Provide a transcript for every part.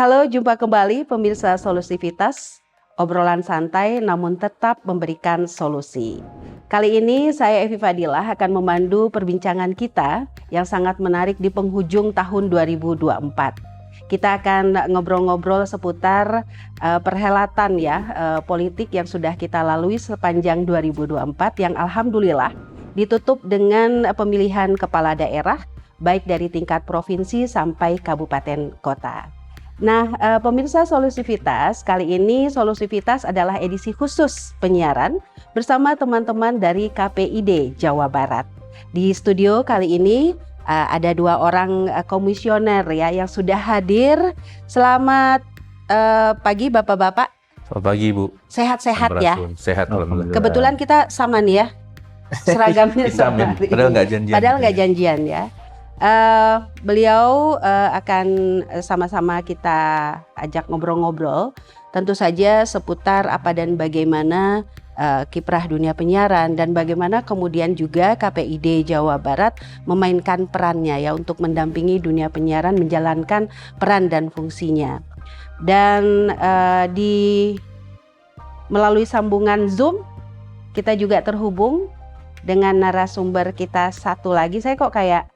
Halo, jumpa kembali pemirsa Solusivitas, obrolan santai namun tetap memberikan solusi. Kali ini saya Evi Fadilah akan memandu perbincangan kita yang sangat menarik di penghujung tahun 2024. Kita akan ngobrol-ngobrol seputar perhelatan politik yang sudah kita lalui sepanjang 2024 yang alhamdulillah ditutup dengan pemilihan kepala daerah baik dari tingkat provinsi sampai kabupaten kota. Nah, pemirsa Solusivitas, kali ini Solusivitas adalah edisi khusus penyiaran bersama teman-teman dari KPID Jawa Barat. Di studio kali ini ada dua orang komisioner yang sudah hadir. Selamat pagi Bapak-bapak. Selamat pagi Bu. Sehat-sehat ya? Sehat alhamdulillah. Kebetulan kita sama nih ya, seragamnya sama. Padahal nggak janjian. Padahal nggak janjian ya. Beliau akan sama-sama kita ajak ngobrol-ngobrol tentu saja seputar apa dan bagaimana kiprah dunia penyiaran dan bagaimana kemudian juga KPID Jawa Barat memainkan perannya untuk mendampingi dunia penyiaran menjalankan peran dan fungsinya. Dan melalui sambungan Zoom kita juga terhubung dengan narasumber kita satu lagi. Saya kok kayak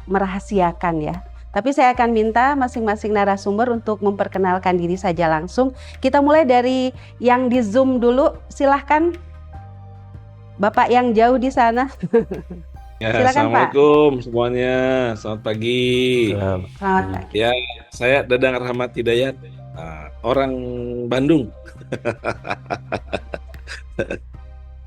merahasiakan ya. Tapi saya akan minta masing-masing narasumber untuk memperkenalkan diri saja langsung. Kita mulai dari yang di Zoom dulu. Silahkan Bapak yang jauh di sana. Ya, silakan Assalamualaikum Pak. semuanya. Selamat pagi. Selamat pagi. Ya, saya Dadang Rahmat Hidayat, orang Bandung.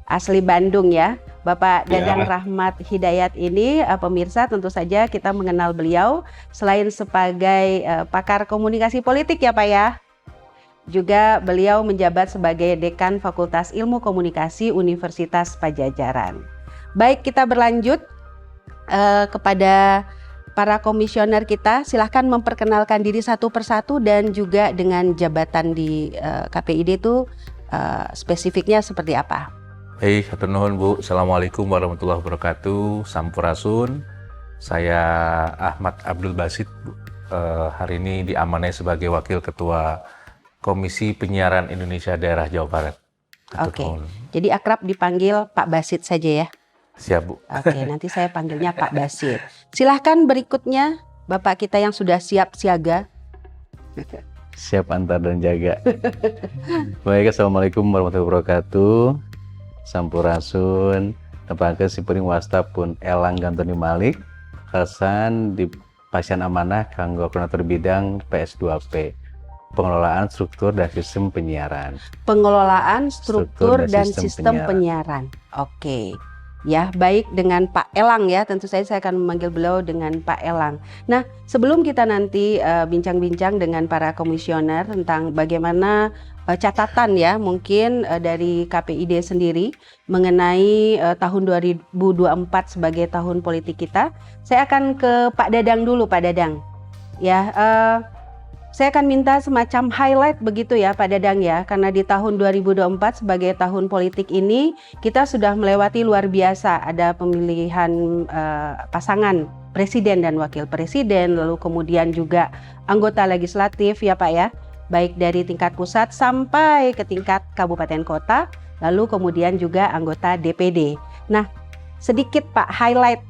Asli Bandung ya. Bapak Dadang Rahmat Hidayat ini pemirsa tentu saja kita mengenal beliau selain sebagai pakar komunikasi politik ya Pak ya. Juga beliau menjabat sebagai Dekan Fakultas Ilmu Komunikasi Universitas Padjadjaran. Baik, kita berlanjut kepada para komisioner kita. Silahkan memperkenalkan diri satu persatu dan juga dengan jabatan di KPID itu spesifiknya seperti apa. Hatur nuhun Bu. Assalamualaikum warahmatullahi wabarakatuh. Sampurasun. Saya Ahmad Abdul Basit Bu. Hari ini diamanai sebagai Wakil Ketua Komisi Penyiaran Indonesia Daerah Jawa Barat. Oke. Jadi akrab dipanggil Pak Basit saja ya. Siap Bu. Oke, nanti saya panggilnya Pak Basit. Silahkan berikutnya Bapak kita yang sudah siap siaga. Siap antar dan jaga. Baik, Assalamualaikum warahmatullahi wabarakatuh. Sampurasun, nepangkeun sipuring wasta pun Elang Gantoni Malik, Hasan di Pasien Amanah kanggo koordinator bidang PS2P, pengelolaan struktur dan sistem penyiaran. Pengelolaan struktur dan sistem penyiaran. Oke. Ya, baik dengan Pak Elang ya. Tentu saja saya akan memanggil beliau dengan Pak Elang. Nah, sebelum kita nanti bincang-bincang dengan para komisioner tentang bagaimana catatan ya mungkin dari KPID sendiri mengenai tahun 2024 sebagai tahun politik kita, saya akan ke Pak Dadang dulu, Pak Dadang. Ya, saya akan minta semacam highlight begitu ya Pak Dadang ya, karena di tahun 2024 sebagai tahun politik ini kita sudah melewati luar biasa, ada pemilihan pasangan presiden dan wakil presiden, lalu kemudian juga anggota legislatif ya Pak ya, baik dari tingkat pusat sampai ke tingkat kabupaten kota, lalu kemudian juga anggota DPD. Nah, sedikit Pak highlight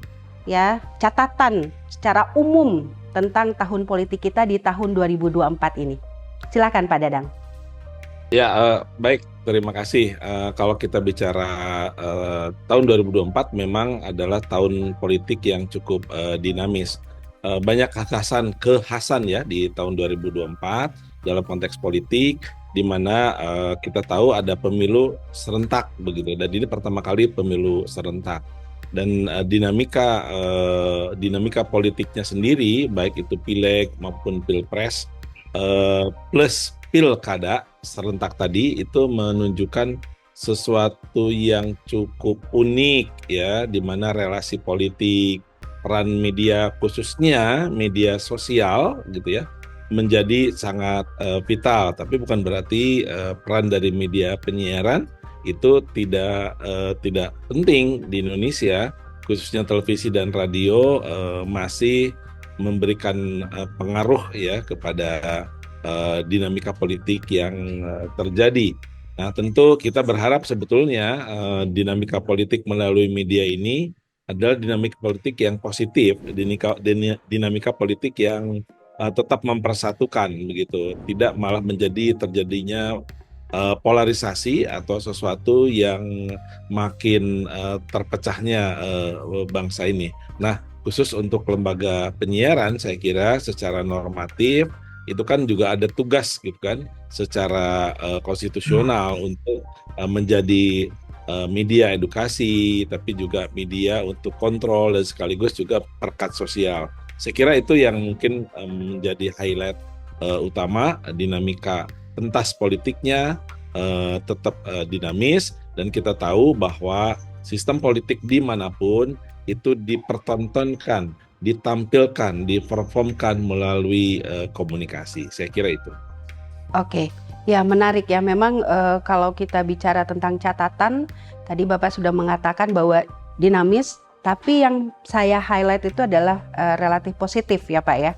ya, catatan secara umum tentang tahun politik kita di tahun 2024 ini. Silakan Pak Dadang. Ya, baik, terima kasih. Kalau kita bicara tahun 2024 memang adalah tahun politik yang cukup dinamis. Banyak kekhasan ya di tahun 2024 dalam konteks politik, di mana kita tahu ada pemilu serentak begitu. Dan ini pertama kali pemilu serentak. Dan dinamika politiknya sendiri baik itu pileg maupun pilpres plus pilkada serentak tadi itu menunjukkan sesuatu yang cukup unik ya, di mana relasi politik, peran media khususnya media sosial gitu ya menjadi sangat vital. Tapi bukan berarti peran dari media penyiaran itu tidak penting di Indonesia, khususnya televisi dan radio masih memberikan pengaruh ya kepada dinamika politik yang terjadi. Nah, tentu kita berharap sebetulnya dinamika politik melalui media ini adalah dinamika politik yang positif, dinamika politik yang tetap mempersatukan begitu, tidak malah menjadi terjadinya polarisasi atau sesuatu yang makin terpecahnya bangsa ini. Nah, khusus untuk lembaga penyiaran, saya kira secara normatif itu kan juga ada tugas gitu kan, secara konstitusional untuk menjadi media edukasi, tapi juga media untuk kontrol dan sekaligus juga perekat sosial. Saya kira itu yang mungkin menjadi highlight utama, dinamika pentas politiknya tetap dinamis, dan kita tahu bahwa sistem politik dimanapun itu dipertontonkan, ditampilkan, diperformkan melalui komunikasi. Saya kira itu. Oke, ya menarik ya. Memang kalau kita bicara tentang catatan, tadi Bapak sudah mengatakan bahwa dinamis, tapi yang saya highlight itu adalah relatif positif ya Pak ya.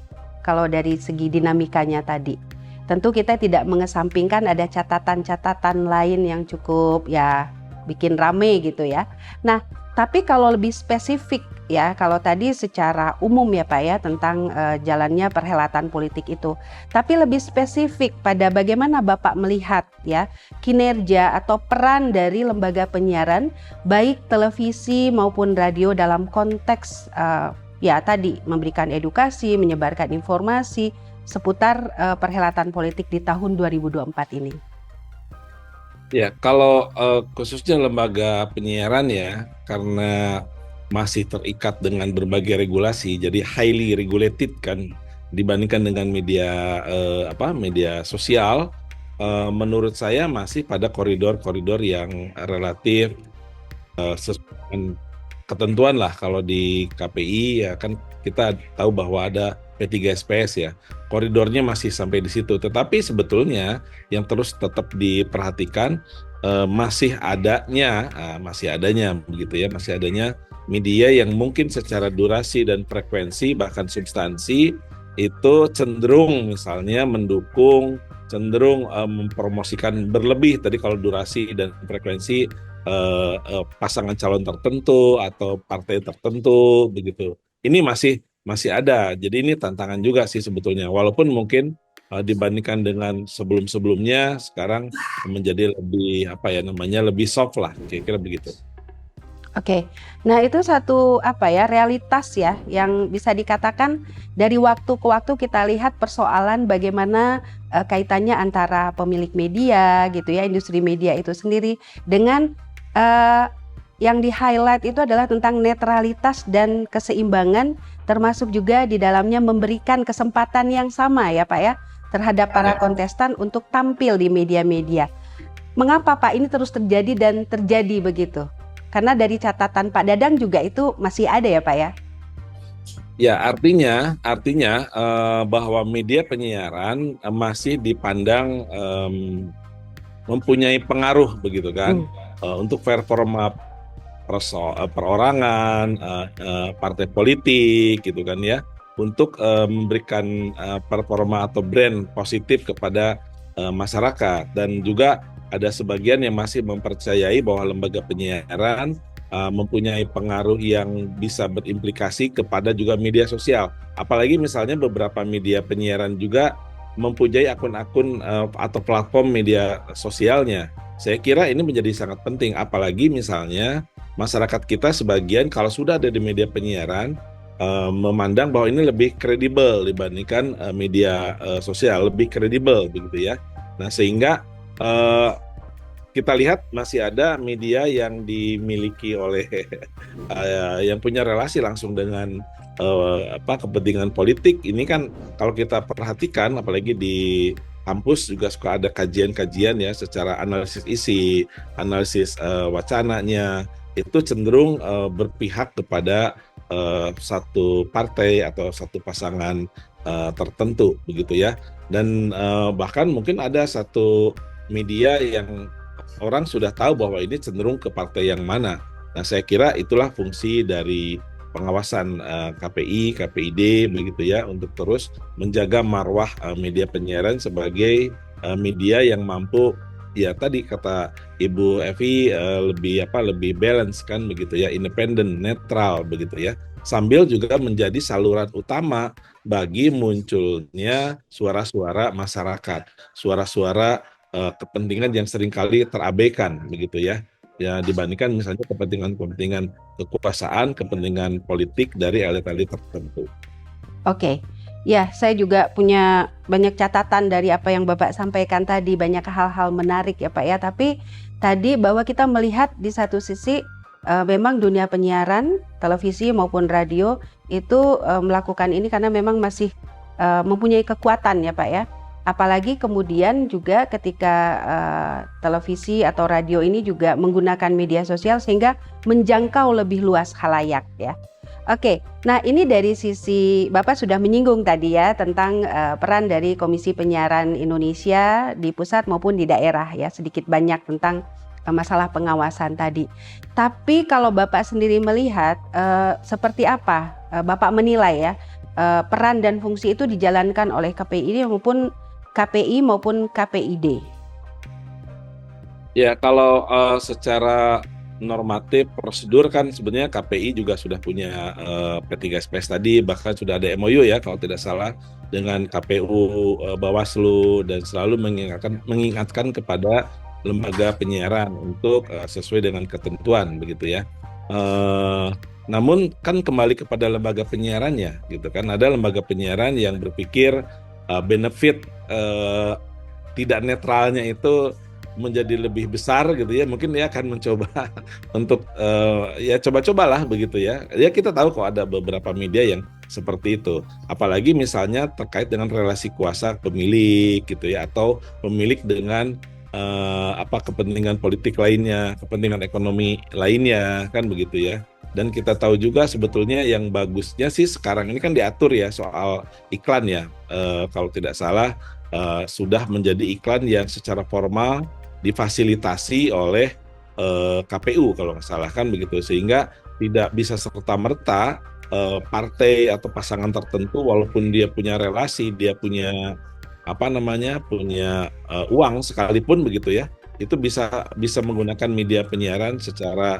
Kalau dari segi dinamikanya tadi. Tentu kita tidak mengesampingkan ada catatan-catatan lain yang cukup ya bikin rame gitu ya. Nah, tapi kalau lebih spesifik ya, kalau tadi secara umum ya Pak ya tentang jalannya perhelatan politik itu. Tapi lebih spesifik pada bagaimana Bapak melihat ya kinerja atau peran dari lembaga penyiaran baik televisi maupun radio dalam konteks ya tadi memberikan edukasi, menyebarkan informasi seputar perhelatan politik di tahun 2024 ini. Ya, kalau khususnya lembaga penyiaran ya, karena masih terikat dengan berbagai regulasi, jadi highly regulated kan dibandingkan dengan media media sosial. Menurut saya masih pada koridor-koridor yang relatif sesuai dengan ketentuan lah. Kalau di KPI ya kan kita tahu bahwa ada P3SPS ya, koridornya masih sampai di situ. Tetapi sebetulnya yang terus tetap diperhatikan masih adanya begitu ya, masih adanya media yang mungkin secara durasi dan frekuensi bahkan substansi itu cenderung misalnya mendukung, cenderung mempromosikan berlebih tadi kalau durasi dan frekuensi pasangan calon tertentu atau partai tertentu begitu. Ini masih ada. Jadi ini tantangan juga sih sebetulnya. Walaupun mungkin dibandingkan dengan sebelum-sebelumnya sekarang menjadi lebih lebih soft lah, kira-kira begitu. Oke, nah itu satu realitas ya yang bisa dikatakan dari waktu ke waktu kita lihat persoalan bagaimana kaitannya antara pemilik media gitu ya, industri media itu sendiri dengan yang di-highlight itu adalah tentang netralitas dan keseimbangan, termasuk juga di dalamnya memberikan kesempatan yang sama ya Pak ya terhadap para kontestan untuk tampil di media-media. Mengapa Pak ini terus terjadi dan terjadi begitu? Karena dari catatan Pak Dadang juga itu masih ada ya Pak ya? Ya, artinya bahwa media penyiaran masih dipandang mempunyai pengaruh begitu kan untuk performa perorangan, partai politik gitu kan ya, untuk memberikan performa atau brand positif kepada masyarakat. Dan juga ada sebagian yang masih mempercayai bahwa lembaga penyiaran mempunyai pengaruh yang bisa berimplikasi kepada juga media sosial. Apalagi misalnya beberapa media penyiaran juga mempunyai akun-akun atau platform media sosialnya. Saya kira ini menjadi sangat penting, apalagi misalnya masyarakat kita sebagian kalau sudah ada di media penyiaran memandang bahwa ini lebih kredibel dibandingkan media sosial, lebih kredibel begitu ya. Nah, sehingga kita lihat masih ada media yang dimiliki oleh yang punya relasi langsung dengan kepentingan politik. Ini kan kalau kita perhatikan, apalagi di kampus juga suka ada kajian-kajian ya secara analisis isi, analisis wacananya, itu cenderung berpihak kepada satu partai atau satu pasangan tertentu begitu ya. Dan bahkan mungkin ada satu media yang orang sudah tahu bahwa ini cenderung ke partai yang mana. Nah, saya kira itulah fungsi dari pengawasan KPI, KPID begitu ya, untuk terus menjaga marwah media penyiaran sebagai media yang mampu, ya tadi kata Ibu Evi, lebih balance kan begitu ya, independen, netral begitu ya, sambil juga menjadi saluran utama bagi munculnya suara-suara masyarakat, suara-suara kepentingan yang seringkali terabaikan begitu ya. Ya, dibandingkan misalnya kepentingan-kepentingan kekuasaan, kepentingan politik dari elit-elit tertentu. Oke, ya saya juga punya banyak catatan dari apa yang Bapak sampaikan tadi, banyak hal-hal menarik ya Pak ya. Tapi tadi bahwa kita melihat di satu sisi memang dunia penyiaran, televisi maupun radio itu melakukan ini karena memang masih mempunyai kekuatan ya Pak ya. Apalagi kemudian juga ketika televisi atau radio ini juga menggunakan media sosial sehingga menjangkau lebih luas khalayak ya. Oke, nah ini dari sisi Bapak sudah menyinggung tadi ya tentang peran dari Komisi Penyiaran Indonesia di pusat maupun di daerah ya, sedikit banyak tentang masalah pengawasan tadi. Tapi kalau Bapak sendiri melihat seperti apa Bapak menilai ya peran dan fungsi itu dijalankan oleh KPI maupun KPID? Ya, kalau secara normatif prosedur kan sebenarnya KPI juga sudah punya P3SPS tadi, bahkan sudah ada MOU ya kalau tidak salah dengan KPU, Bawaslu, dan selalu mengingatkan kepada lembaga penyiaran untuk sesuai dengan ketentuan begitu ya. Namun kan kembali kepada lembaga penyiarannya gitu kan, ada lembaga penyiaran yang berpikir benefit tidak netralnya itu menjadi lebih besar gitu ya, mungkin dia akan mencoba untuk ya coba-cobalah begitu ya. Ya kita tahu kok ada beberapa media yang seperti itu, apalagi misalnya terkait dengan relasi kuasa pemilik gitu ya, atau pemilik dengan kepentingan politik lainnya, kepentingan ekonomi lainnya kan begitu ya. Dan kita tahu juga sebetulnya yang bagusnya sih sekarang ini kan diatur ya soal iklan ya, kalau tidak salah sudah menjadi iklan yang secara formal difasilitasi oleh KPU kalau nggak salah kan begitu, sehingga tidak bisa serta-merta partai atau pasangan tertentu walaupun dia punya relasi, dia punya punya uang sekalipun begitu ya, itu bisa menggunakan media penyiaran secara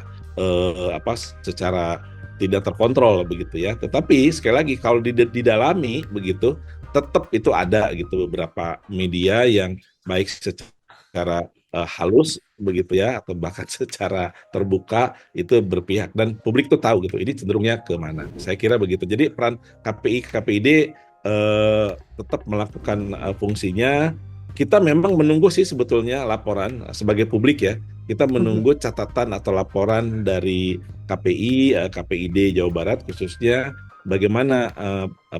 secara tidak terkontrol begitu ya. Tetapi sekali lagi kalau didalami begitu, tetap itu ada gitu beberapa media yang baik secara halus begitu ya, atau bahkan secara terbuka itu berpihak dan publik tuh tahu gitu ini cenderungnya ke mana. Saya kira begitu. Jadi peran KPI, KPID tetap melakukan fungsinya. Kita memang menunggu sih sebetulnya laporan sebagai publik ya. Kita menunggu catatan atau laporan dari KPI, KPID Jawa Barat khususnya bagaimana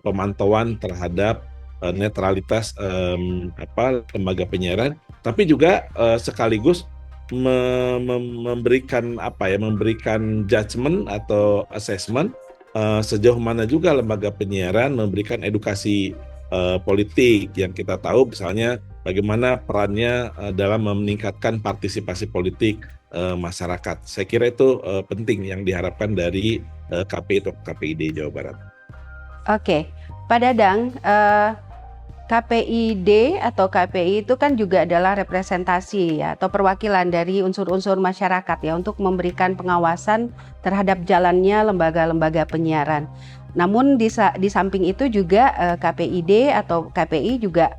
pemantauan terhadap netralitas lembaga penyiaran, tapi juga sekaligus memberikan memberikan judgement atau assessment sejauh mana juga lembaga penyiaran memberikan edukasi politik yang kita tahu, misalnya bagaimana perannya dalam meningkatkan partisipasi politik masyarakat. Saya kira itu penting yang diharapkan dari KPI atau KPID Jawa Barat. Oke, Pak Dadang, KPID atau KPI itu kan juga adalah representasi ya, atau perwakilan dari unsur-unsur masyarakat ya untuk memberikan pengawasan terhadap jalannya lembaga-lembaga penyiaran. Namun di samping itu juga KPID atau KPI juga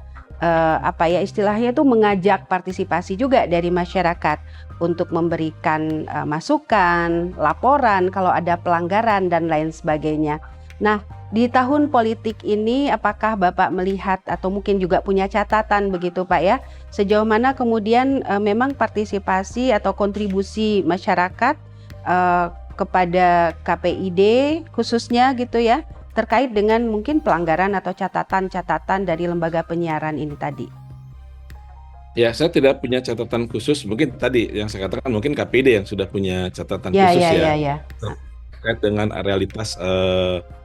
istilahnya itu mengajak partisipasi juga dari masyarakat untuk memberikan masukan, laporan kalau ada pelanggaran dan lain sebagainya. Nah, di tahun politik ini apakah Bapak melihat atau mungkin juga punya catatan begitu Pak ya, sejauh mana kemudian memang partisipasi atau kontribusi masyarakat kepada KPID khususnya gitu ya, terkait dengan mungkin pelanggaran atau catatan-catatan dari lembaga penyiaran ini tadi? Ya, saya tidak punya catatan khusus. Mungkin tadi yang saya katakan mungkin KPID yang sudah punya catatan khusus ya. Terkait dengan realitas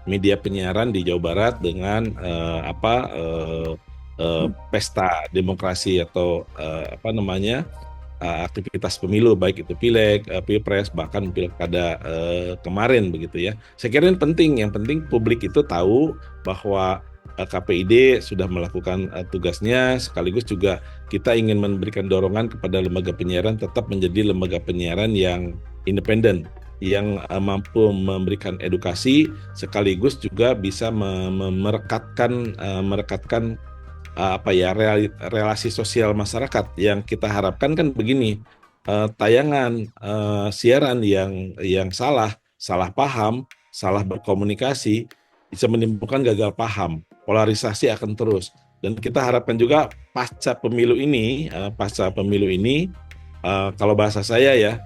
media penyiaran di Jawa Barat dengan pesta demokrasi atau aktivitas pemilu, baik itu pileg, pilpres, bahkan pilkada kemarin begitu ya. Saya kira ini penting. Yang penting publik itu tahu bahwa KPID sudah melakukan tugasnya, sekaligus juga kita ingin memberikan dorongan kepada lembaga penyiaran tetap menjadi lembaga penyiaran yang independen, yang mampu memberikan edukasi, sekaligus juga bisa merekatkan relasi sosial masyarakat. Yang kita harapkan kan begini, tayangan siaran yang salah paham, salah berkomunikasi bisa menimbulkan gagal paham, polarisasi akan terus. Dan kita harapkan juga pasca pemilu ini, kalau bahasa saya ya,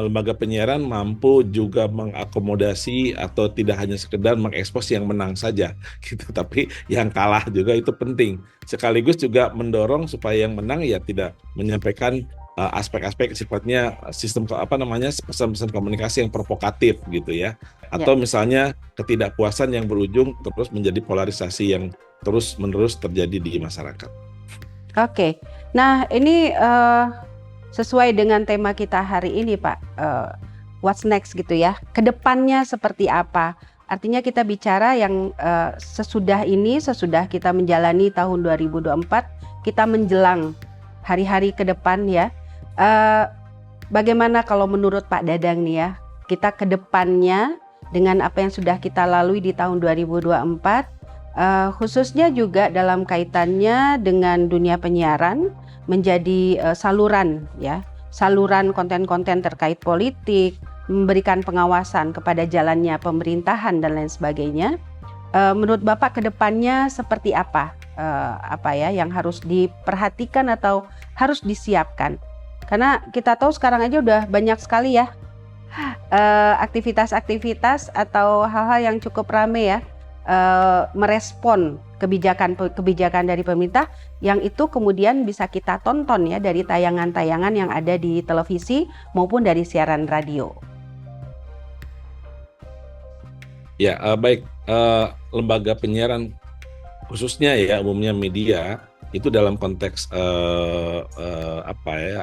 lembaga penyiaran mampu juga mengakomodasi atau tidak hanya sekedar mengekspos yang menang saja gitu, tapi yang kalah juga itu penting, sekaligus juga mendorong supaya yang menang ya tidak menyampaikan aspek-aspek sifatnya sistem pesan-pesan komunikasi yang provokatif gitu ya, atau misalnya ketidakpuasan yang berujung terus menjadi polarisasi yang terus-menerus terjadi di masyarakat. Oke. Nah, ini sesuai dengan tema kita hari ini, Pak, what's next gitu ya, kedepannya seperti apa? Artinya kita bicara yang sesudah kita menjalani tahun 2024, kita menjelang hari-hari ke depan ya. Bagaimana kalau menurut Pak Dadang nih ya, kita ke depannya dengan apa yang sudah kita lalui di tahun 2024, khususnya juga dalam kaitannya dengan dunia penyiaran, menjadi saluran konten-konten terkait politik, memberikan pengawasan kepada jalannya pemerintahan dan lain sebagainya. Menurut Bapak kedepannya seperti apa yang harus diperhatikan atau harus disiapkan? Karena kita tahu sekarang aja udah banyak sekali ya aktivitas-aktivitas atau hal-hal yang cukup rame ya, merespon kebijakan dari pemerintah, yang itu kemudian bisa kita tonton ya dari tayangan-tayangan yang ada di televisi maupun dari siaran radio. Ya, baik, lembaga penyiaran khususnya ya umumnya media itu dalam konteks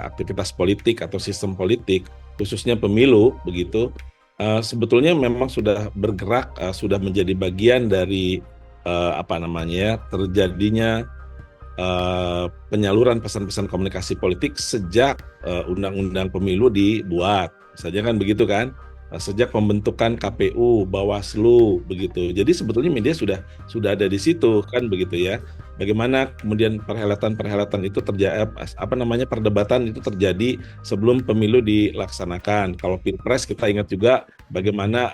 aktivitas politik atau sistem politik, khususnya pemilu begitu, sebetulnya memang sudah bergerak, sudah menjadi bagian dari terjadinya penyaluran pesan-pesan komunikasi politik sejak undang-undang pemilu dibuat, saja kan begitu kan, sejak pembentukan KPU, Bawaslu begitu. Jadi sebetulnya media sudah ada di situ kan begitu ya. Bagaimana kemudian perhelatan itu terjadi, perdebatan itu terjadi sebelum pemilu dilaksanakan. Kalau Pilpres kita ingat juga bagaimana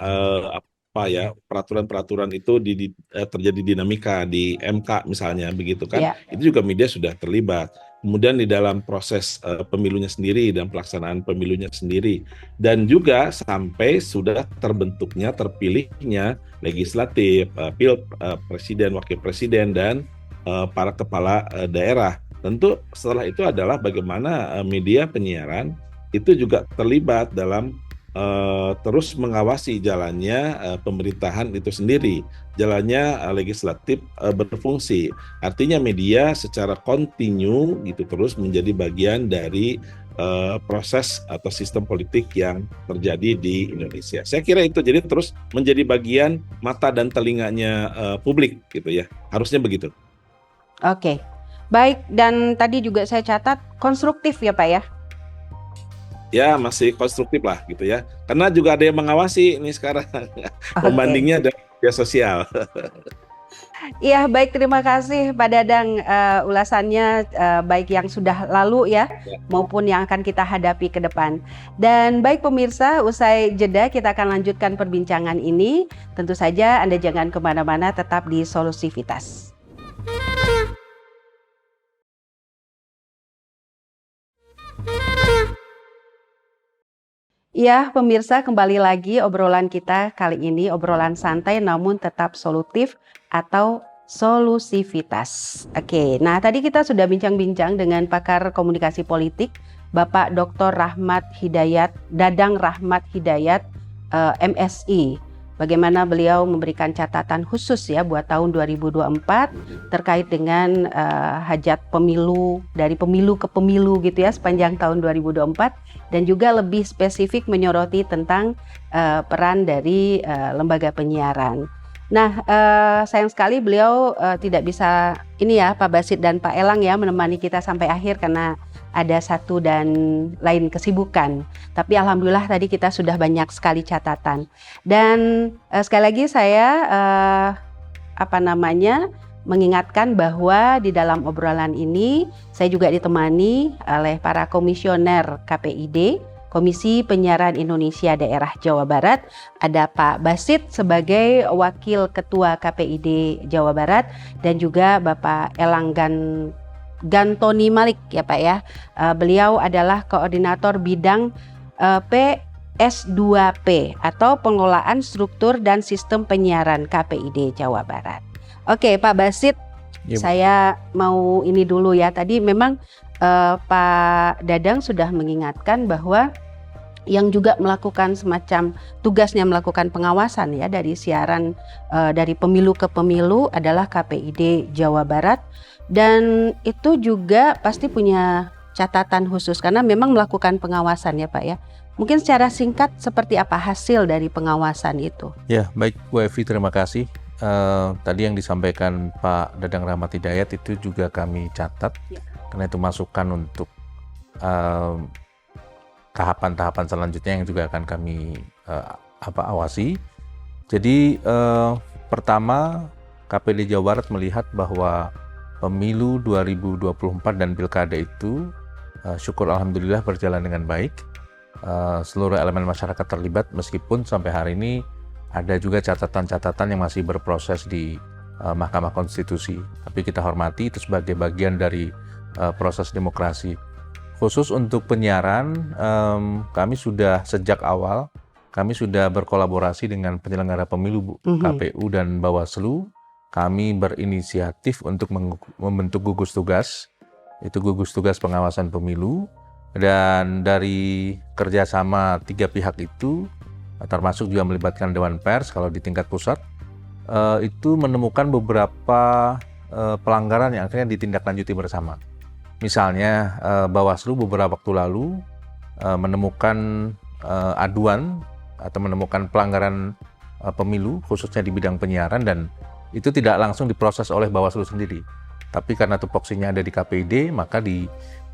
peraturan-peraturan itu terjadi dinamika di MK misalnya begitu kan. Itu juga media sudah terlibat. Kemudian di dalam proses pemilunya sendiri dan pelaksanaan pemilunya sendiri, dan juga sampai sudah terpilihnya legislatif, presiden, wakil presiden, dan para kepala daerah. Tentu setelah itu adalah bagaimana media penyiaran itu juga terlibat dalam terus mengawasi jalannya pemerintahan itu sendiri, jalannya legislatif berfungsi. Artinya media secara kontinu gitu terus menjadi bagian dari proses atau sistem politik yang terjadi di Indonesia. Saya kira itu, jadi terus menjadi bagian mata dan telinganya publik gitu ya. Harusnya begitu. Oke. Baik, dan tadi juga saya catat konstruktif ya Pak ya? Ya, masih konstruktif lah gitu ya. Karena juga ada yang mengawasi ini sekarang. Pembandingnya dari media sosial. Iya, baik, terima kasih Pak Dadang ulasannya, baik yang sudah lalu ya maupun yang akan kita hadapi ke depan. Dan baik pemirsa, usai jeda kita akan lanjutkan perbincangan ini. Tentu saja Anda jangan kemana-mana, tetap di Solusivitas. Ya, pemirsa, kembali lagi obrolan kita kali ini, obrolan santai namun tetap solutif atau solusivitas. Oke, nah tadi kita sudah bincang-bincang dengan pakar komunikasi politik, Bapak Dr. Dadang Rahmat Hidayat, MSI. bagaimana beliau memberikan catatan khusus ya buat tahun 2024 terkait dengan hajat pemilu, dari pemilu ke pemilu gitu ya sepanjang tahun 2024, dan juga lebih spesifik menyoroti tentang peran dari lembaga penyiaran. Nah, sayang sekali beliau tidak bisa ini ya Pak Basit dan Pak Elang ya menemani kita sampai akhir karena ada satu dan lain kesibukan. Tapi alhamdulillah tadi kita sudah banyak sekali catatan. Dan sekali lagi saya mengingatkan bahwa di dalam obrolan ini saya juga ditemani oleh para komisioner KPID, Komisi Penyiaran Indonesia Daerah Jawa Barat. Ada Pak Basit sebagai Wakil Ketua KPID Jawa Barat dan juga Bapak Elang Gantoni Malik ya Pak ya. Beliau adalah Koordinator Bidang PS2P atau Pengelolaan Struktur dan Sistem Penyiaran KPID Jawa Barat. Oke Pak Basit, saya mau ini dulu ya. Tadi memang Pak Dadang sudah mengingatkan bahwa yang juga melakukan semacam tugasnya melakukan pengawasan ya dari siaran dari pemilu ke pemilu adalah KPID Jawa Barat, dan itu juga pasti punya catatan khusus karena memang melakukan pengawasan ya Pak ya. Mungkin secara singkat seperti apa hasil dari pengawasan itu? Ya, baik Bu Evi, terima kasih. Tadi yang disampaikan Pak Dadang Rahmat Hidayat itu juga kami catat ya, karena itu masukan untuk tahapan-tahapan selanjutnya yang juga akan kami awasi. Jadi pertama, KPID Jawa Barat melihat bahwa pemilu 2024 dan pilkada itu syukur alhamdulillah berjalan dengan baik. Seluruh elemen masyarakat terlibat meskipun sampai hari ini ada juga catatan-catatan yang masih berproses di Mahkamah Konstitusi. Tapi kita hormati itu sebagai bagian dari proses demokrasi. Khusus untuk penyiaran, kami sudah sejak awal, kami sudah berkolaborasi dengan penyelenggara pemilu Bu, KPU dan Bawaslu. Kami berinisiatif untuk membentuk gugus tugas, itu gugus tugas pengawasan pemilu. Dan dari kerjasama 3 pihak itu, termasuk juga melibatkan Dewan Pers kalau di tingkat pusat, itu menemukan beberapa pelanggaran yang akhirnya ditindaklanjuti bersama. Misalnya Bawaslu beberapa waktu lalu menemukan aduan atau menemukan pelanggaran pemilu khususnya di bidang penyiaran, dan itu tidak langsung diproses oleh Bawaslu sendiri. Tapi karena tupoksinya ada di KPID, maka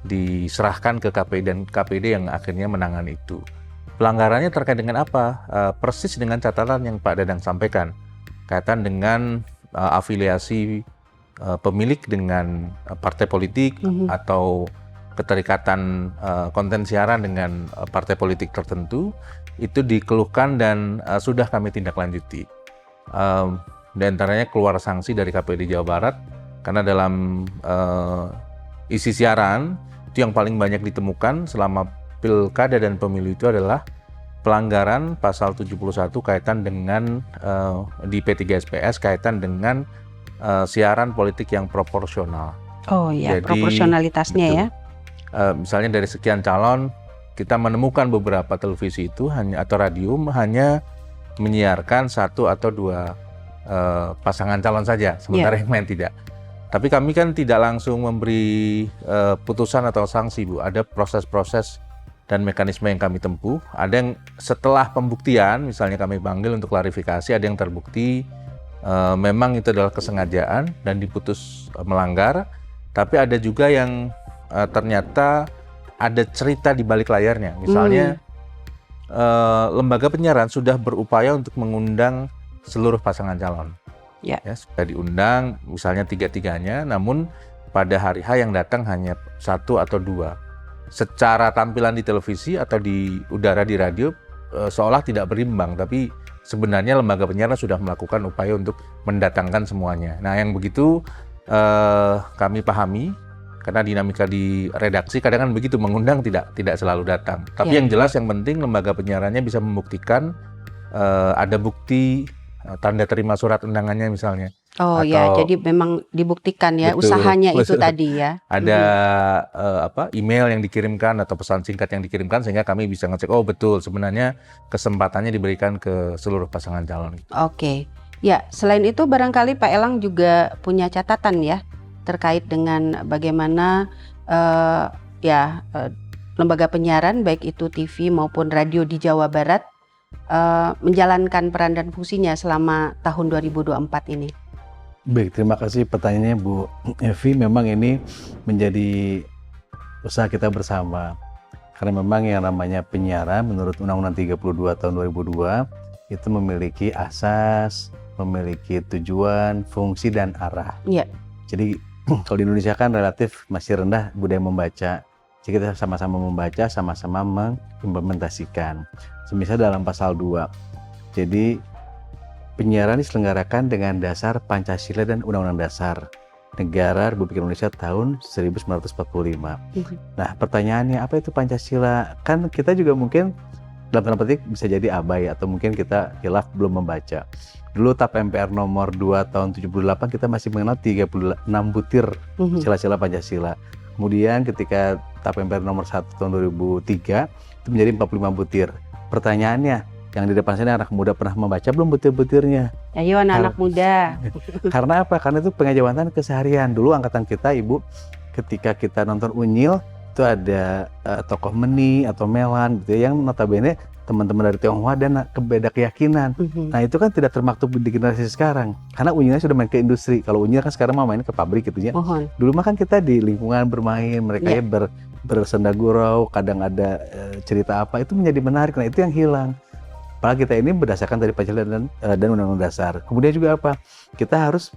diserahkan ke KPID dan KPID yang akhirnya menangani itu. Pelanggarannya terkait dengan apa? Persis dengan catatan yang Pak Dadang sampaikan, kaitan dengan afiliasi pemilik dengan partai politik atau keterikatan konten siaran dengan partai politik tertentu, itu dikeluhkan dan sudah kami tindak lanjuti. Di antaranya keluar sanksi dari KPID Jawa Barat karena dalam isi siaran itu yang paling banyak ditemukan selama pilkada dan pemilu itu adalah pelanggaran pasal 71 kaitan dengan di P3SPS kaitan dengan siaran politik yang proporsional. Oh iya, jadi, proporsionalitasnya betul, ya. Misalnya dari sekian calon, kita menemukan beberapa televisi itu atau radio hanya menyiarkan 1 atau 2 pasangan calon saja, sementara yang lain tidak. Tapi kami kan tidak langsung memberi putusan atau sanksi Bu. Ada proses-proses dan mekanisme yang kami tempuh. Ada yang setelah pembuktian, misalnya kami panggil untuk klarifikasi, ada yang terbukti memang itu adalah kesengajaan dan diputus melanggar, tapi ada juga yang ternyata ada cerita di balik layarnya. Misalnya lembaga penyiaran sudah berupaya untuk mengundang seluruh pasangan calon. Ya, sudah diundang misalnya 3-3-nya, namun pada hari H yang datang hanya 1 atau 2. Secara tampilan di televisi atau di udara di radio seolah tidak berimbang, tapi sebenarnya lembaga penyiaran sudah melakukan upaya untuk mendatangkan semuanya. Nah, yang begitu kami pahami karena dinamika di redaksi kadang kan begitu, mengundang tidak selalu datang. Tapi yang jelas yang penting lembaga penyiarannya bisa membuktikan ada bukti tanda terima surat undangannya misalnya. Oh ya, Atau jadi memang dibuktikan ya betul, usahanya itu betul. tadi ya. Ada email yang dikirimkan atau pesan singkat yang dikirimkan sehingga kami bisa ngecek, oh betul sebenarnya kesempatannya diberikan ke seluruh pasangan calon. Oke. Ya, selain itu barangkali Pak Elang juga punya catatan ya terkait dengan bagaimana lembaga penyiaran baik itu TV maupun radio di Jawa Barat menjalankan peran dan fungsinya selama tahun 2024 ini. Baik, terima kasih pertanyaannya Bu Evi. Memang ini menjadi usaha kita bersama. Karena memang yang namanya penyiaran menurut Undang-Undang 32 tahun 2002 itu memiliki asas, memiliki tujuan, fungsi, dan arah. Iya. Jadi kalau di Indonesia kan relatif masih rendah budaya membaca. Jadi kita sama-sama membaca, sama-sama mengimplementasikan. Semisal dalam pasal 2. Jadi penyiaran diselenggarakan dengan dasar Pancasila dan Undang-Undang Dasar Negara Republik Indonesia tahun 1945. Nah, pertanyaannya apa itu Pancasila? Kan kita juga mungkin dalam tanda petik bisa jadi abai atau mungkin kita hilaf belum membaca. Dulu TAP MPR nomor 2 tahun 78 kita masih mengenal 36 butir sila-sila Pancasila. Kemudian ketika TAP MPR nomor 1 tahun 2003 itu menjadi 45 butir. Pertanyaannya, yang di depan sini anak muda pernah membaca belum butir-butirnya? Ayo anak-anak muda. Karena apa? Karena itu pengejawatan keseharian. Dulu angkatan kita, Ibu, ketika kita nonton Unyil, itu ada tokoh Meni atau Melan gitu ya, yang notabene teman-teman dari Tionghoa dan beda keyakinan. Nah, itu kan tidak termaktub di generasi sekarang. Karena Unyilnya sudah main ke industri. Kalau Unyil kan sekarang mau main ke pabrik gitu ya. Dulu mah kan kita di lingkungan bermain, mereka ya bersenda gurau, kadang ada cerita apa, itu menjadi menarik. Nah, itu yang hilang. Padahal kita ini berdasarkan dari Pancasila dan Undang-Undang Dasar. Kemudian juga apa? Kita harus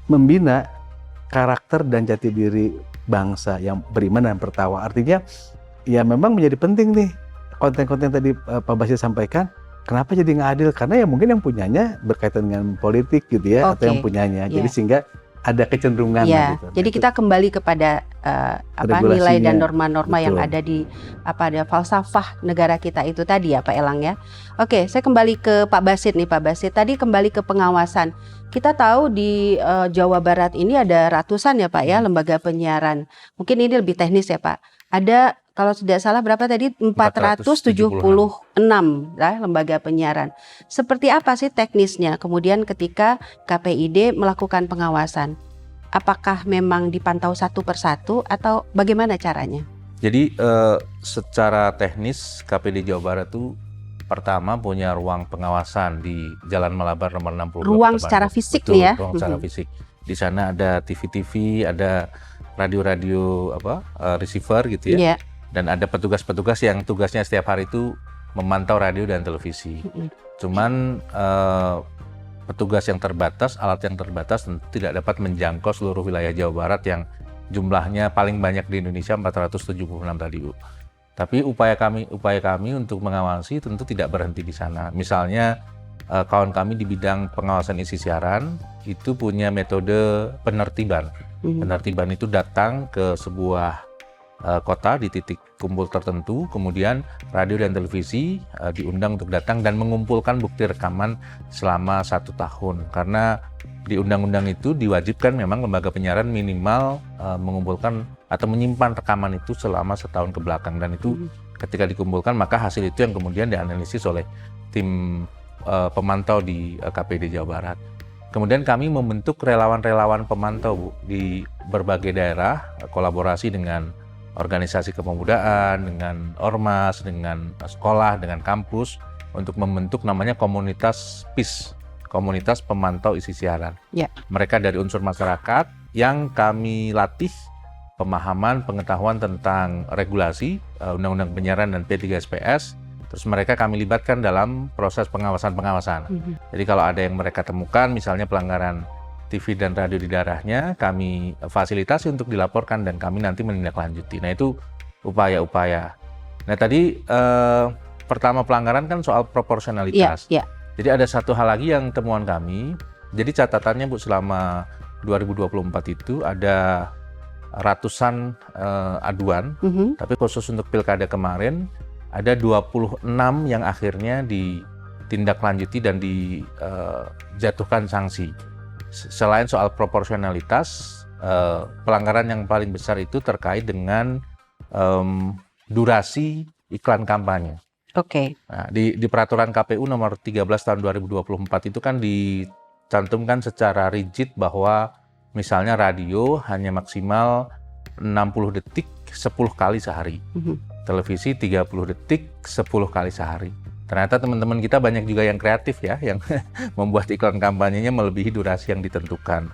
membina karakter dan jati diri bangsa yang beriman dan bertakwa. Artinya, ya memang menjadi penting nih konten-konten tadi Pak Basit sampaikan. Kenapa jadi nggak adil? Karena ya mungkin yang punyanya berkaitan dengan politik gitu ya, atau yang punyanya. Jadi sehingga ada kecenderungan gitu. Jadi kita kembali kepada nilai dan norma-norma yang ada di ada falsafah negara kita itu tadi ya Pak Elang ya. Oke, saya kembali ke Pak Basit nih Pak Basit. Tadi kembali ke pengawasan. Kita tahu di Jawa Barat ini ada ratusan ya Pak ya lembaga penyiaran. Mungkin ini lebih teknis ya Pak. Ada kalau tidak salah berapa tadi 476 ya, lembaga penyiaran. Seperti apa sih teknisnya? Kemudian ketika KPID melakukan pengawasan, apakah memang dipantau satu persatu atau bagaimana caranya? Jadi secara teknis KPID Jawa Barat itu pertama punya ruang pengawasan di Jalan Malabar nomor 62. Ruang secara fisik nih ya? Ruang secara fisik. Di sana ada TV-TV, ada radio-radio receiver gitu ya. Dan ada petugas-petugas yang tugasnya setiap hari itu memantau radio dan televisi. Cuman petugas yang terbatas, alat yang terbatas tentu tidak dapat menjangkau seluruh wilayah Jawa Barat yang jumlahnya paling banyak di Indonesia 476 tadi Bu. Tapi upaya kami untuk mengawasi tentu tidak berhenti di sana. Misalnya kawan kami di bidang pengawasan isi siaran itu punya metode penertiban. Penertiban itu datang ke sebuah kota di titik kumpul tertentu, kemudian radio dan televisi diundang untuk datang dan mengumpulkan bukti rekaman selama 1 tahun. Karena di undang-undang itu diwajibkan memang lembaga penyiaran minimal mengumpulkan atau menyimpan rekaman itu selama 1 tahun ke belakang. Dan itu ketika dikumpulkan maka hasil itu yang kemudian dianalisis oleh tim pemantau di KPID Jawa Barat. Kemudian kami membentuk relawan-relawan pemantau Bu, di berbagai daerah, kolaborasi dengan organisasi kepemudaan, dengan ormas, dengan sekolah, dengan kampus untuk membentuk namanya komunitas PIS, komunitas pemantau isi siaran. Mereka dari unsur masyarakat yang kami latih pemahaman, pengetahuan tentang regulasi, Undang-Undang Penyiaran dan P3SPS. Terus mereka kami libatkan dalam proses pengawasan-pengawasan. Jadi kalau ada yang mereka temukan, misalnya pelanggaran TV dan radio di daerahnya, kami fasilitasi untuk dilaporkan dan kami nanti menindaklanjuti. Nah itu upaya-upaya. Nah tadi pertama pelanggaran kan soal proporsionalitas. Jadi ada satu hal lagi yang temuan kami. Jadi catatannya Bu, selama 2024 itu ada ratusan aduan, tapi khusus untuk pilkada kemarin ada 26 yang akhirnya ditindaklanjuti dan dijatuhkan sanksi. selain soal proporsionalitas, pelanggaran yang paling besar itu terkait dengan durasi iklan kampanye. Oke. Nah, di peraturan KPU nomor 13 tahun 2024 itu kan dicantumkan secara rigid bahwa misalnya radio hanya maksimal 60 detik 10 kali sehari. Televisi 30 detik 10 kali sehari. Ternyata teman-teman kita banyak juga yang kreatif ya, yang membuat iklan kampanyenya melebihi durasi yang ditentukan.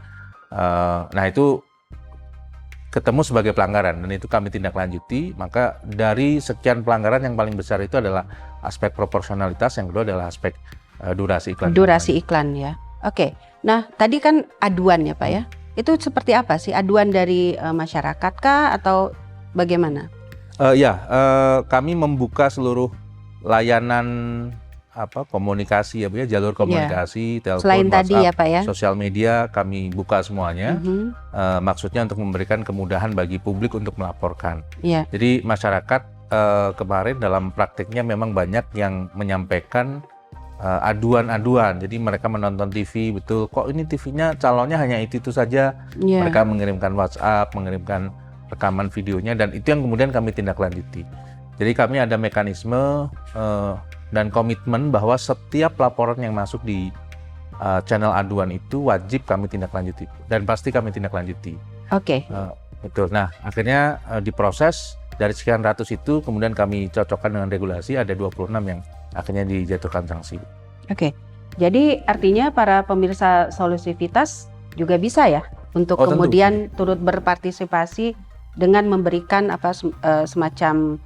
Nah itu ketemu sebagai pelanggaran dan itu kami tindak lanjuti. Maka dari sekian pelanggaran yang paling besar itu adalah aspek proporsionalitas, yang kedua adalah aspek durasi iklan. Durasi iklan ya. Oke. Nah tadi kan aduan ya Pak ya. Itu seperti apa sih? Aduan dari masyarakat kah atau bagaimana? Kami membuka seluruh layanan komunikasi ya Bu ya, jalur komunikasi, telepon, selain WhatsApp, tadi ya Pak ya, sosial media kami buka semuanya. Maksudnya untuk memberikan kemudahan bagi publik untuk melaporkan. Jadi masyarakat kemarin dalam praktiknya memang banyak yang menyampaikan aduan-aduan. Jadi mereka menonton TV, betul kok ini TV-nya calonnya hanya itu saja. Mereka mengirimkan WhatsApp, mengirimkan rekaman videonya, dan itu yang kemudian kami tindak lanjuti. Jadi kami ada mekanisme dan komitmen bahwa setiap laporan yang masuk di channel aduan itu wajib kami tindak lanjuti dan pasti kami tindak lanjuti. Oke. Betul. Nah akhirnya diproses dari sekian ratus itu kemudian kami cocokkan dengan regulasi, ada 26 yang akhirnya dijatuhkan sanksi. Oke. Jadi artinya para pemirsa Solusivitas juga bisa ya untuk kemudian turut berpartisipasi dengan memberikan semacam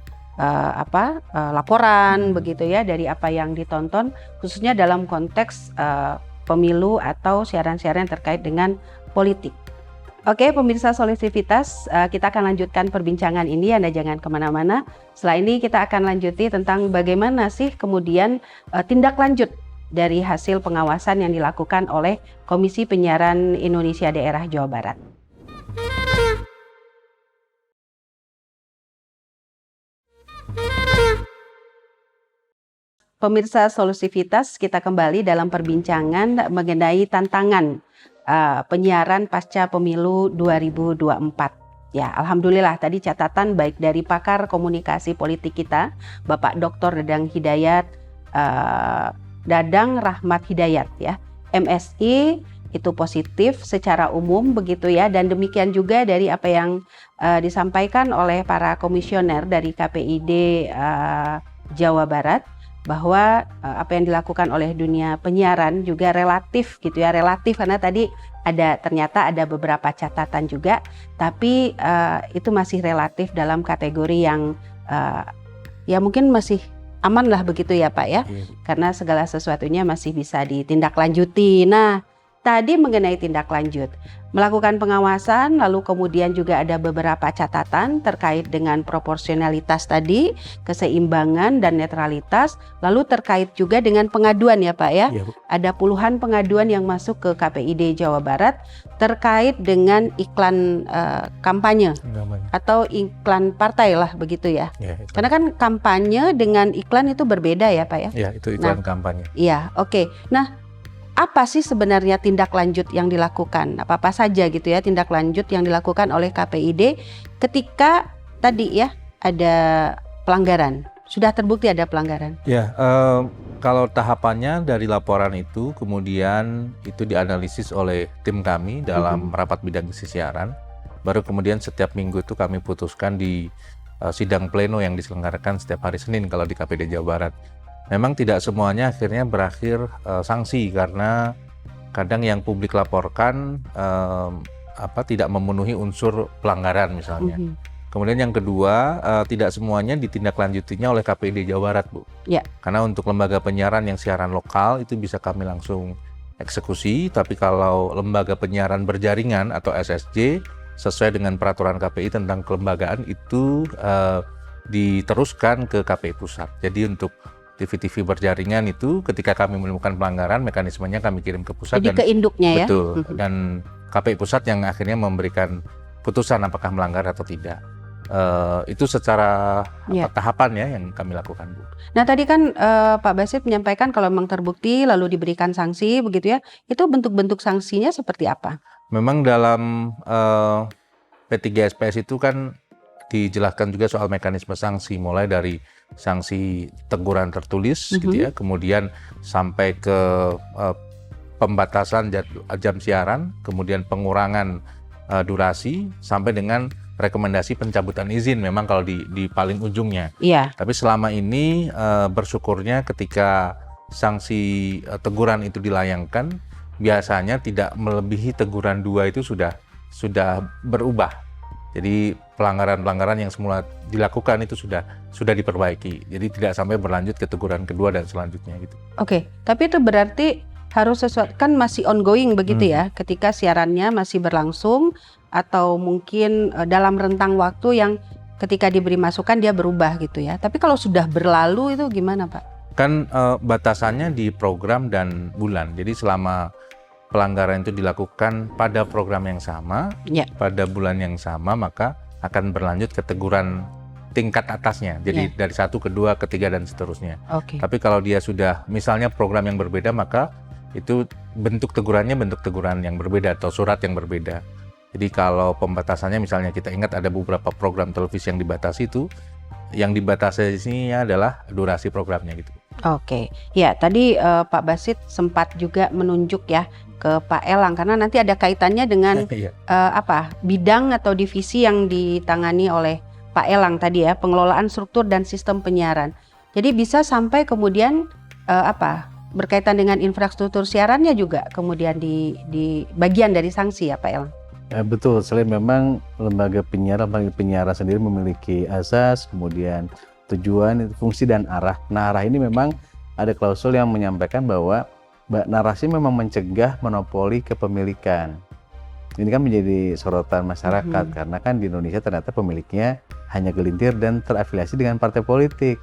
laporan begitu ya dari apa yang ditonton, khususnya dalam konteks pemilu atau siaran-siaran terkait dengan politik. Oke, pemirsa Solusivitas, kita akan lanjutkan perbincangan ini. Anda jangan kemana-mana. Setelah ini kita akan lanjuti tentang bagaimana sih kemudian tindak lanjut dari hasil pengawasan yang dilakukan oleh Komisi Penyiaran Indonesia Daerah Jawa Barat. Pemirsa Solusivitas, kita kembali dalam perbincangan mengenai tantangan penyiaran pasca pemilu 2024. Ya, alhamdulillah tadi catatan baik dari pakar komunikasi politik kita, Bapak Dr. Dadang Rahmat Hidayat ya, MSI itu positif secara umum begitu ya, dan demikian juga dari apa yang disampaikan oleh para komisioner dari KPID Jawa Barat, bahwa apa yang dilakukan oleh dunia penyiaran juga relatif gitu ya, relatif karena tadi ternyata ada beberapa catatan juga, tapi itu masih relatif dalam kategori yang ya mungkin masih aman lah begitu ya Pak ya, karena segala sesuatunya masih bisa ditindaklanjuti. Nah tadi mengenai tindak lanjut, melakukan pengawasan, lalu kemudian juga ada beberapa catatan terkait dengan proporsionalitas tadi, keseimbangan dan netralitas, lalu terkait juga dengan pengaduan ya Pak ya. Ada puluhan pengaduan yang masuk ke KPID Jawa Barat terkait dengan iklan kampanye atau iklan partai lah begitu ya. Karena kan kampanye dengan iklan itu berbeda ya Pak ya. Iya, itu iklan kampanye. Iya, oke. Nah, apa sih sebenarnya tindak lanjut yang dilakukan? Apa saja gitu ya tindak lanjut yang dilakukan oleh KPID ketika tadi ya ada pelanggaran? Sudah terbukti ada pelanggaran? Ya, kalau tahapannya dari laporan itu kemudian itu dianalisis oleh tim kami dalam rapat bidang isi siaran. Baru kemudian setiap minggu itu kami putuskan di sidang pleno yang diselenggarakan setiap hari Senin kalau di KPID Jawa Barat. Memang tidak semuanya akhirnya berakhir sanksi karena kadang yang publik laporkan tidak memenuhi unsur pelanggaran misalnya. Kemudian yang kedua, tidak semuanya ditindaklanjutinya oleh KPID Jawa Barat, Bu. Karena untuk lembaga penyiaran yang siaran lokal itu bisa kami langsung eksekusi, tapi kalau lembaga penyiaran berjaringan atau SSJ sesuai dengan peraturan KPI tentang kelembagaan itu diteruskan ke KPI Pusat. Jadi untuk TV-TV berjaringan itu ketika kami menemukan pelanggaran, mekanismenya kami kirim ke pusat. Jadi ke induknya ya? Betul, dan KPI Pusat yang akhirnya memberikan putusan apakah melanggar atau tidak. Itu secara Ya. tahapan ya yang kami lakukan, Bu. Nah tadi kan Pak Basit menyampaikan kalau memang terbukti lalu diberikan sanksi begitu ya, itu bentuk-bentuk sanksinya seperti apa? Memang dalam P3SPS itu kan dijelaskan juga soal mekanisme sanksi, mulai dari sanksi teguran tertulis gitu ya, kemudian sampai ke pembatasan jam siaran, kemudian pengurangan durasi, sampai dengan rekomendasi pencabutan izin memang kalau di paling ujungnya. Iya. Tapi selama ini bersyukurnya ketika sanksi teguran itu dilayangkan, biasanya tidak melebihi teguran 2 itu sudah berubah. Jadi pelanggaran-pelanggaran yang semula dilakukan itu sudah diperbaiki. Jadi tidak sampai berlanjut ke teguran kedua dan selanjutnya gitu. Oke, tapi itu berarti harus sesuatu kan masih ongoing begitu ya, ketika siarannya masih berlangsung atau mungkin dalam rentang waktu yang ketika diberi masukan dia berubah gitu ya. Tapi kalau sudah berlalu itu gimana Pak? Kan batasannya di program dan bulan. Jadi selama pelanggaran itu dilakukan pada program yang sama, Ya. pada bulan yang sama, maka akan berlanjut ke teguran tingkat atasnya. Jadi dari 1 ke 2 ke 3 dan seterusnya. Oke. Tapi kalau dia sudah misalnya program yang berbeda, maka itu bentuk tegurannya bentuk teguran yang berbeda atau surat yang berbeda. Jadi kalau pembatasannya misalnya kita ingat ada beberapa program televisi yang dibatasi itu, yang dibatasi ini adalah durasi programnya gitu. Oke, ya tadi Pak Basit sempat juga menunjuk ya ke Pak Elang karena nanti ada kaitannya dengan Iya. bidang atau divisi yang ditangani oleh Pak Elang tadi ya, pengelolaan struktur dan sistem penyiaran. Jadi bisa sampai kemudian berkaitan dengan infrastruktur siarannya juga kemudian di bagian dari sanksi ya Pak Elang. Betul, selain memang lembaga penyiaran sendiri memiliki asas, kemudian tujuan, fungsi dan arah. Nah, arah ini memang ada klausul yang menyampaikan bahwa narasi memang mencegah monopoli kepemilikan. Ini kan menjadi sorotan masyarakat karena kan di Indonesia ternyata pemiliknya hanya gelintir dan terafiliasi dengan partai politik.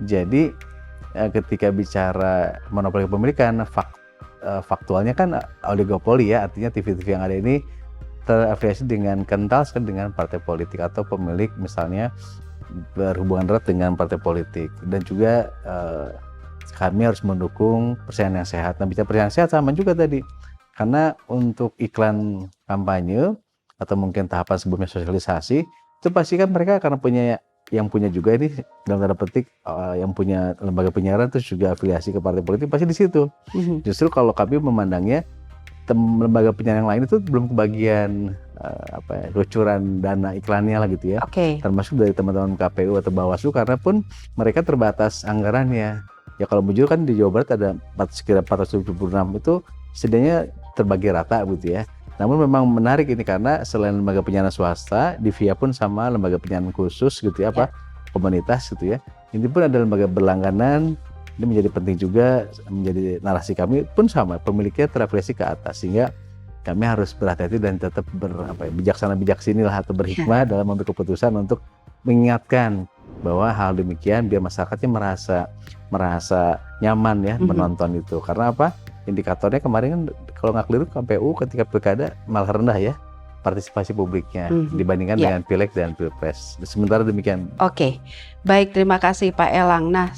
Jadi ketika bicara monopoli kepemilikan, faktualnya kan oligopoli ya, artinya TV-TV yang ada ini terafiliasi dengan kental sekali dengan partai politik atau pemilik misalnya berhubungan erat dengan partai politik. Dan juga kami harus mendukung persaingan yang sehat. Nah, bicara persaingan sehat sama juga tadi, karena untuk iklan kampanye atau mungkin tahapan sebelumnya sosialisasi itu pasti kan mereka karena punya juga ini dalam tanda petik yang punya lembaga penyiaran terus juga afiliasi ke partai politik pasti di situ. Justru kalau kami memandangnya lembaga penyiaran yang lain itu belum kebagian bocoran dana iklannya lah gitu ya. Oke. Termasuk dari teman-teman KPU atau Bawaslu karena pun mereka terbatas anggarannya. Ya kalau jujur kan di Jawa Barat ada sekitar 476 itu setidaknya terbagi rata gitu ya. Namun memang menarik ini karena selain lembaga penyiaran swasta, Divia pun sama lembaga penyiaran khusus gitu ya, komunitas gitu ya. Ini pun ada lembaga berlangganan. Ini menjadi penting juga, menjadi narasi kami pun sama, pemiliknya terafiliasi ke atas sehingga kami harus berhati-hati dan tetap bijaksana-bijaksinilah atau berhikmah dalam mengambil keputusan untuk mengingatkan bahwa hal demikian biar masyarakatnya merasa nyaman ya menonton itu. Karena apa? Indikatornya kemarin kan kalau nggak keliru KPU ketika pilkada malah rendah ya partisipasi publiknya dibandingkan dengan Pileg dan Pilpres. Sementara demikian. Oke, baik, terima kasih Pak Elang. Nah,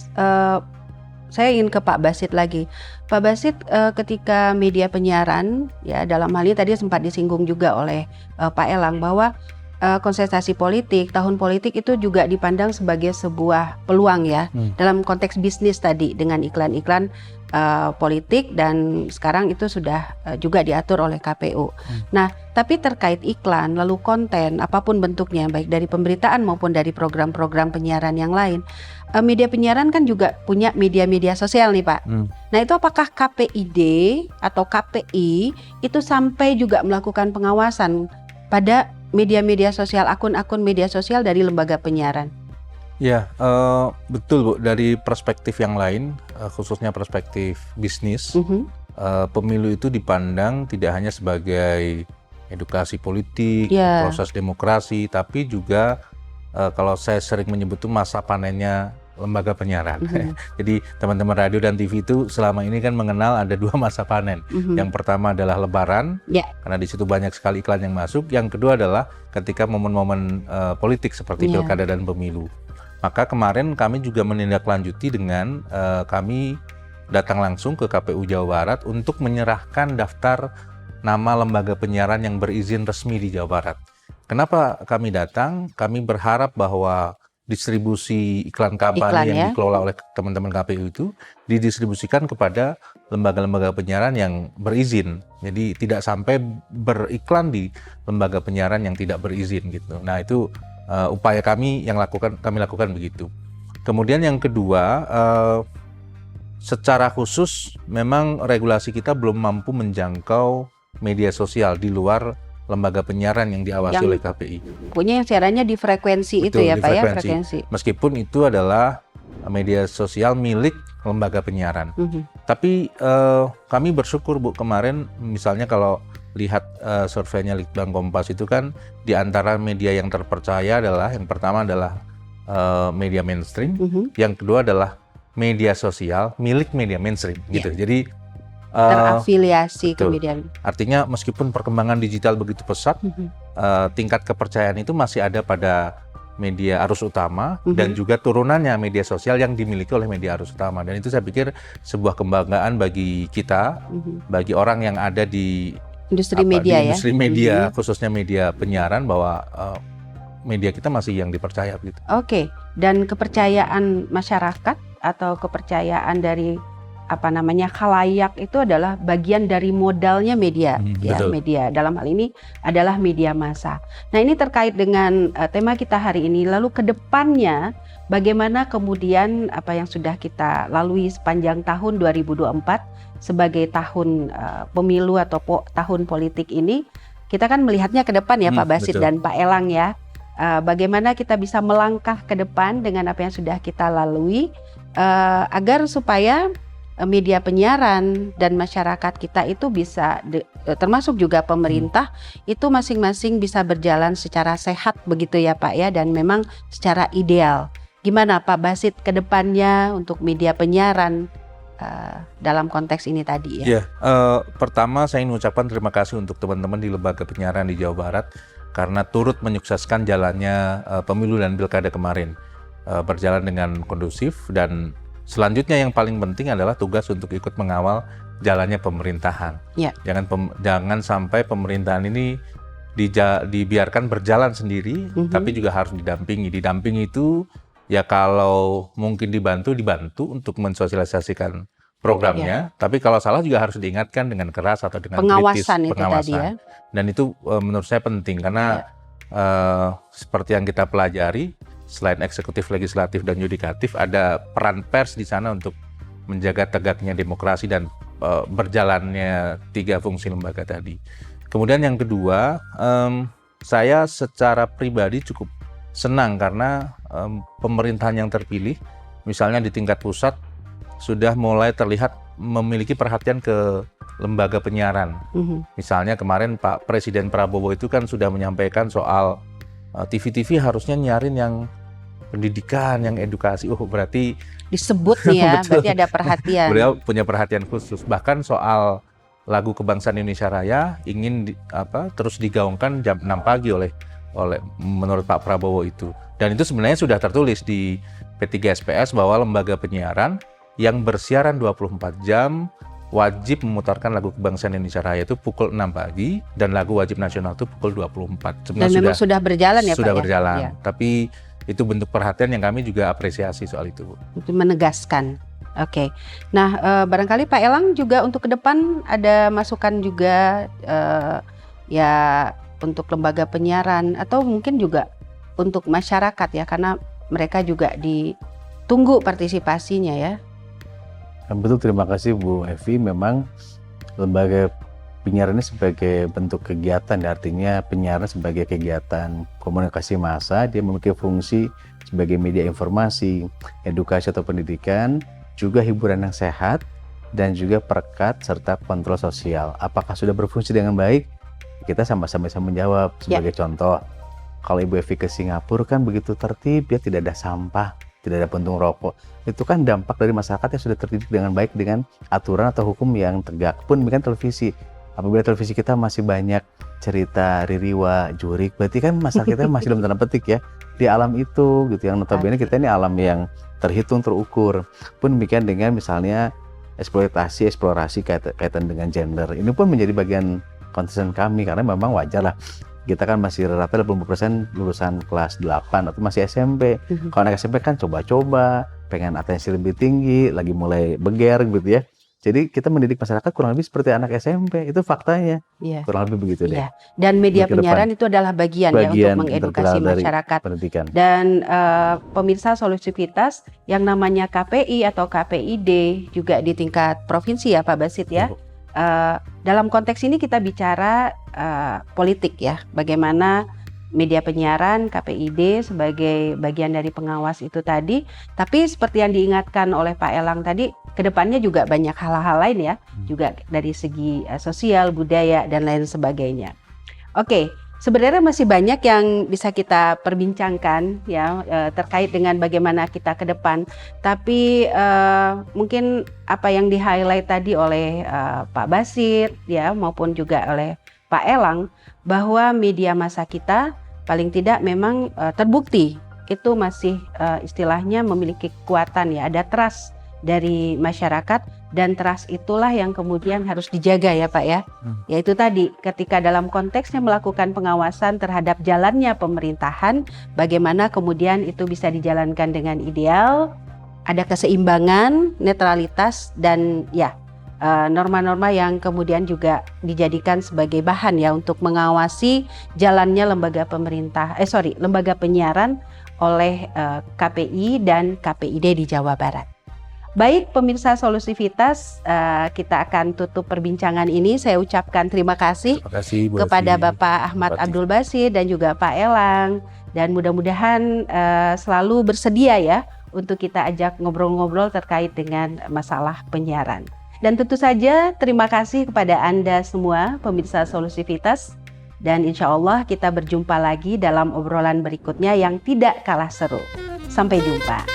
saya ingin ke Pak Basit lagi. Pak Basit, ketika media penyiaran ya dalam hal ini tadi sempat disinggung juga oleh Pak Elang bahwa konsentrasi politik, tahun politik itu juga dipandang sebagai sebuah peluang ya dalam konteks bisnis tadi dengan iklan-iklan politik dan sekarang itu sudah juga diatur oleh KPU. Nah, tapi terkait iklan lalu konten apapun bentuknya baik dari pemberitaan maupun dari program-program penyiaran yang lain, media penyiaran kan juga punya media-media sosial nih Pak. Nah, itu apakah KPID atau KPI itu sampai juga melakukan pengawasan pada media-media sosial, akun-akun media sosial dari lembaga penyiaran? Ya, betul Bu. Dari perspektif yang lain, khususnya perspektif bisnis, pemilu itu dipandang tidak hanya sebagai edukasi politik, proses demokrasi, tapi juga kalau saya sering menyebut itu masa panennya lembaga penyiaran. Jadi teman-teman radio dan TV itu selama ini kan mengenal ada 2 masa panen. Yang pertama adalah Lebaran, karena di situ banyak sekali iklan yang masuk. Yang kedua adalah ketika momen-momen politik seperti pilkada dan pemilu. Maka kemarin kami juga menindaklanjuti dengan kami datang langsung ke KPU Jawa Barat untuk menyerahkan daftar nama lembaga penyiaran yang berizin resmi di Jawa Barat. Kenapa kami datang? Kami berharap bahwa distribusi iklan kampanye yang dikelola oleh teman-teman KPU itu didistribusikan kepada lembaga-lembaga penyiaran yang berizin. Jadi tidak sampai beriklan di lembaga penyiaran yang tidak berizin gitu. Nah, itu upaya kami lakukan begitu. Kemudian yang kedua, secara khusus memang regulasi kita belum mampu menjangkau media sosial di luar lembaga penyiaran yang diawasi oleh KPI. Punya yang siarannya di frekuensi. Betul, itu ya Pak ya, frekuensi. Meskipun itu adalah media sosial milik lembaga penyiaran. Tapi kami bersyukur Bu, kemarin misalnya kalau lihat surveinya Litbang Kompas itu kan di antara media yang terpercaya adalah yang pertama adalah media mainstream, yang kedua adalah media sosial milik media mainstream gitu. Jadi terafiliasi ke media. Artinya meskipun perkembangan digital begitu pesat, tingkat kepercayaan itu masih ada pada media arus utama dan juga turunannya media sosial yang dimiliki oleh media arus utama. Dan itu saya pikir sebuah kebanggaan bagi kita, bagi orang yang ada di industri media di industri media, khususnya media penyiaran, bahwa media kita masih yang dipercaya begitu. Oke, dan kepercayaan masyarakat atau kepercayaan dari khalayak itu adalah bagian dari modalnya media, media dalam hal ini adalah media massa. Nah, ini terkait dengan tema kita hari ini. Lalu ke depannya bagaimana kemudian apa yang sudah kita lalui sepanjang tahun 2024 sebagai tahun pemilu atau tahun politik ini, kita kan melihatnya ke depan ya Pak Basit dan Pak Elang ya. Bagaimana kita bisa melangkah ke depan dengan apa yang sudah kita lalui agar supaya media penyiaran dan masyarakat kita itu bisa termasuk juga pemerintah itu masing-masing bisa berjalan secara sehat begitu ya Pak ya, dan memang secara ideal. Gimana Pak Basit ke depannya untuk media penyiaran dalam konteks ini tadi ya? Pertama saya ingin mengucapkan terima kasih untuk teman-teman di lembaga penyiaran di Jawa Barat karena turut menyukseskan jalannya pemilu dan pilkada kemarin, berjalan dengan kondusif. Dan selanjutnya yang paling penting adalah tugas untuk ikut mengawal jalannya pemerintahan. Jangan sampai pemerintahan ini dibiarkan berjalan sendiri, tapi juga harus didampingi. Didampingi itu ya kalau mungkin dibantu untuk mensosialisasikan programnya, tapi kalau salah juga harus diingatkan dengan keras atau dengan pengawasan kritis, itu tadi ya. Dan itu menurut saya penting karena seperti yang kita pelajari, selain eksekutif, legislatif, dan yudikatif, ada peran pers di sana untuk menjaga tegaknya demokrasi dan berjalannya 3 fungsi lembaga tadi. Kemudian yang kedua, saya secara pribadi cukup senang karena pemerintahan yang terpilih, misalnya di tingkat pusat, sudah mulai terlihat memiliki perhatian ke lembaga penyiaran. Misalnya kemarin Pak Presiden Prabowo itu kan sudah menyampaikan soal TV-TV harusnya nyiarin yang pendidikan, yang edukasi. Berarti disebut nih ya, berarti ada perhatian. Beliau punya perhatian khusus. Bahkan soal lagu kebangsaan Indonesia Raya ingin terus digaungkan jam 6 pagi oleh menurut Pak Prabowo itu. Dan itu sebenarnya sudah tertulis di P3 SPS bahwa lembaga penyiaran yang bersiaran 24 jam wajib memutarkan lagu kebangsaan Indonesia Raya itu pukul 6 pagi dan lagu wajib nasional itu pukul 24. Dan memang sudah berjalan ya Pak? Sudah berjalan, tapi itu bentuk perhatian yang kami juga apresiasi soal itu, Bu. Itu menegaskan. Oke. Nah, barangkali Pak Elang juga untuk ke depan ada masukan juga ya untuk lembaga penyiaran atau mungkin juga untuk masyarakat ya, karena mereka juga ditunggu partisipasinya ya. Betul, terima kasih Bu Evi. Memang lembaga penyiaran ini sebagai bentuk kegiatan, artinya penyiaran sebagai kegiatan komunikasi massa, dia memiliki fungsi sebagai media informasi, edukasi atau pendidikan, juga hiburan yang sehat, dan juga perekat serta kontrol sosial. Apakah sudah berfungsi dengan baik? Kita sama-sama bisa menjawab. Sebagai contoh, kalau Ibu Evi ke Singapura kan begitu tertib, ya tidak ada sampah. tidak ada puntung rokok. Itu kan dampak dari masyarakat yang sudah terdidik dengan baik dengan aturan atau hukum yang tegak. Pun demikian televisi. Apabila televisi kita masih banyak cerita ririwa, jurik, berarti kan masyarakat kita masih dalam tanda petik ya di alam itu gitu. Yang notabene kita ini alam yang terhitung, terukur. Pun demikian dengan misalnya eksplorasi kaitan dengan gender. Ini pun menjadi bagian konsen kami karena memang wajar lah. Kita kan masih rata 80% lulusan kelas 8 atau masih SMP. Kalau anak SMP kan coba-coba, pengen atensi lebih tinggi, lagi mulai beger gitu ya. Jadi kita mendidik masyarakat kurang lebih seperti anak SMP, itu faktanya. Iya. Kurang lebih begitu deh. Iya. Dan media penyiaran itu adalah bagian ya untuk mengedukasi masyarakat. Pendidikan. Dan pemirsa Solusivitas yang namanya KPI atau KPID juga di tingkat provinsi ya Pak Basit ya. Dalam konteks ini kita bicara politik ya, bagaimana media penyiaran KPID sebagai bagian dari pengawas itu tadi. Tapi seperti yang diingatkan oleh Pak Elang tadi, kedepannya juga banyak hal-hal lain ya, juga dari segi sosial, budaya dan lain sebagainya. Oke, sebenarnya masih banyak yang bisa kita perbincangkan ya terkait dengan bagaimana kita ke depan. Tapi mungkin apa yang di-highlight tadi oleh Pak Basit ya maupun juga oleh Pak Elang, bahwa media massa kita paling tidak memang terbukti itu masih istilahnya memiliki kekuatan ya, ada trust dari masyarakat, dan trust itulah yang kemudian harus dijaga ya Pak ya. Yaitu tadi ketika dalam konteksnya melakukan pengawasan terhadap jalannya pemerintahan, bagaimana kemudian itu bisa dijalankan dengan ideal, ada keseimbangan, netralitas, dan ya norma-norma yang kemudian juga dijadikan sebagai bahan ya untuk mengawasi jalannya lembaga penyiaran oleh KPI dan KPID di Jawa Barat. Baik pemirsa Solusivitas, kita akan tutup perbincangan ini. Saya ucapkan terima kasih kepada Bapak Ahmad Abdul Basit dan juga Pak Elang, dan mudah-mudahan selalu bersedia ya untuk kita ajak ngobrol-ngobrol terkait dengan masalah penyiaran. Dan tentu saja terima kasih kepada Anda semua pemirsa Solusivitas, dan insya Allah kita berjumpa lagi dalam obrolan berikutnya yang tidak kalah seru. Sampai jumpa.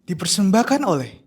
Dipersembahkan oleh